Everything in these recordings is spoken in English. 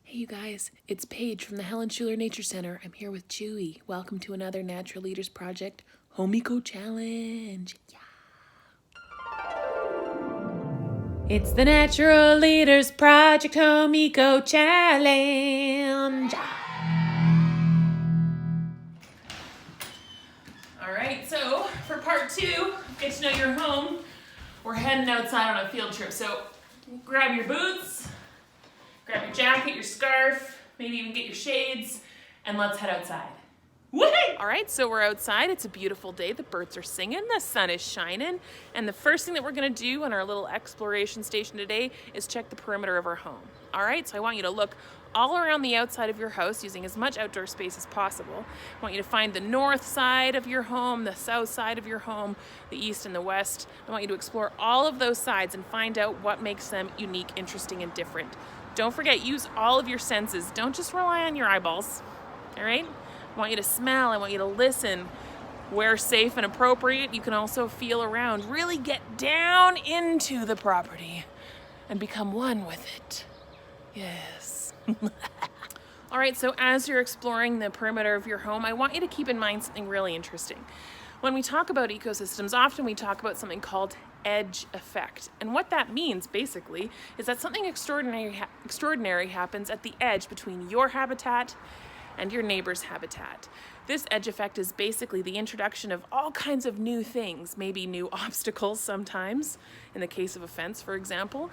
Hey you guys, it's Paige from the Helen Schuler Nature Center. I'm here with Chewy. Welcome to another Natural Leaders Project Home Eco Challenge. Yeah. It's the Natural Leaders Project Home Eco Challenge. All right, so for part 2, get to know your home. We're heading outside on a field trip. So grab your boots, grab your jacket, your scarf, maybe even get your shades, and let's head outside. Whee! All right, so we're outside. It's a beautiful day. The birds are singing, the sun is shining, and the first thing that we're gonna do on our little exploration station today is check the perimeter of our home. All right, so I want you to look all around the outside of your house using as much outdoor space as possible. I want you to find the north side of your home, the south side of your home, the east and the west. I want you to explore all of those sides and find out what makes them unique, interesting, and different. Don't forget, use all of your senses. Don't just rely on your eyeballs, all right? I want you to smell, I want you to listen. Where safe and appropriate, you can also feel around. Really get down into the property and become one with it. Yes. All right, so as you're exploring the perimeter of your home, I want you to keep in mind something really interesting. When we talk about ecosystems, often we talk about something called edge effect. And what that means, basically, is that something extraordinary happens at the edge between your habitat and your neighbor's habitat. This edge effect is basically the introduction of all kinds of new things, maybe new obstacles sometimes, in the case of a fence, for example,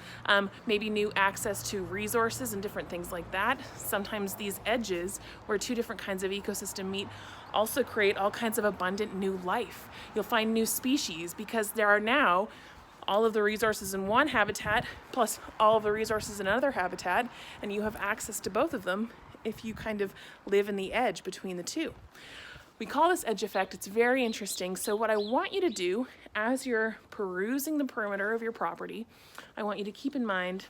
maybe new access to resources and different things like that. Sometimes these edges, where two different kinds of ecosystem meet, also create all kinds of abundant new life. You'll find new species because there are now all of the resources in one habitat plus all of the resources in another habitat, and you have access to both of them if you kind of live in the edge between the two. We call this edge effect. It's very interesting. So what I want you to do as you're perusing the perimeter of your property, I want you to keep in mind,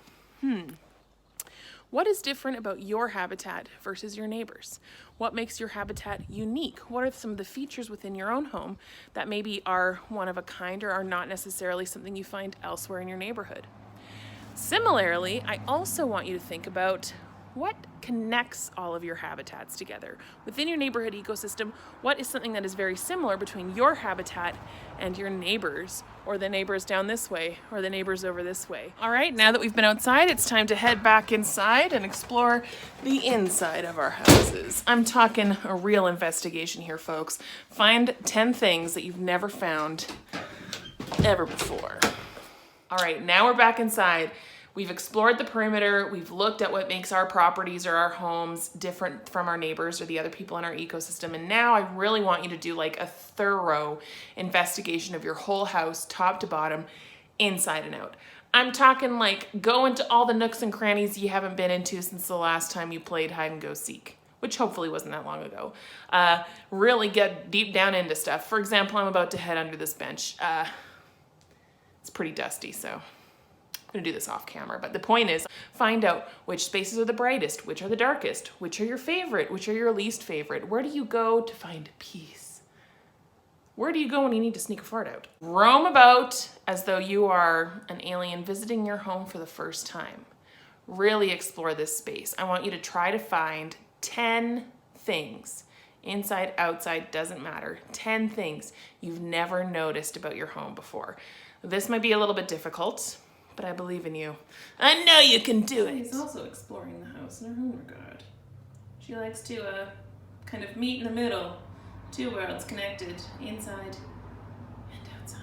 what is different about your habitat versus your neighbor's? What makes your habitat unique? What are some of the features within your own home that maybe are one of a kind or are not necessarily something you find elsewhere in your neighborhood? Similarly, I also want you to think about what connects all of your habitats together. Within your neighborhood ecosystem, what is something that is very similar between your habitat and your neighbors, or the neighbors down this way, or the neighbors over this way? All right, now that we've been outside, it's time to head back inside and explore the inside of our houses. I'm talking a real investigation here, folks. Find 10 things that you've never found ever before. All right, now we're back inside. We've explored the perimeter, we've looked at what makes our properties or our homes different from our neighbors or the other people in our ecosystem, and now I really want you to do like a thorough investigation of your whole house, top to bottom, inside and out. I'm talking like go into all the nooks and crannies you haven't been into since the last time you played hide and go seek, which hopefully wasn't that long ago. Really get deep down into stuff. For example, I'm about to head under this bench. It's pretty dusty, so I'm gonna do this off camera, but the point is find out which spaces are the brightest, which are the darkest, which are your favorite, which are your least favorite. Where do you go to find peace? Where do you go when you need to sneak a fart out? Roam about as though you are an alien visiting your home for the first time. Really explore this space. I want you to try to find 10 things, inside, outside, doesn't matter, 10 things you've never noticed about your home before. This might be a little bit difficult, but I believe in you. I know you can do it. She's also exploring the house in her own regard. She likes to kind of meet in the middle, two worlds connected, inside and outside.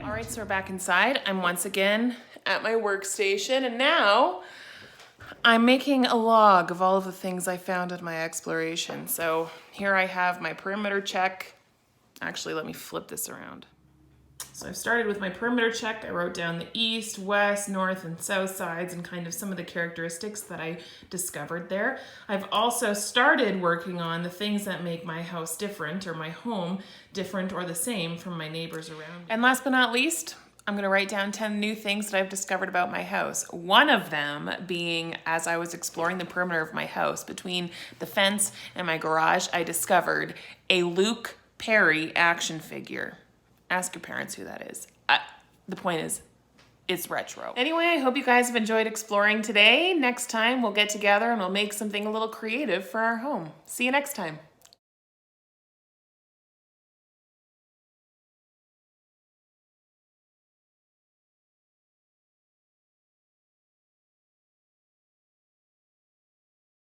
All right, so we're back inside. I'm once again at my workstation, and now I'm making a log of all of the things I found at my exploration. So here I have my perimeter check. Actually, let me flip this around. So I started with my perimeter check. I wrote down the east, west, north, and south sides and kind of some of the characteristics that I discovered there. I've also started working on the things that make my house different or my home different or the same from my neighbors around me. And last but not least, I'm gonna write down 10 new things that I've discovered about my house. One of them being, as I was exploring the perimeter of my house, between the fence and my garage, I discovered a Luke Perry action figure. Ask your parents who that is. The point is, it's retro. Anyway, I hope you guys have enjoyed exploring today. Next time we'll get together and we'll make something a little creative for our home. See you next time.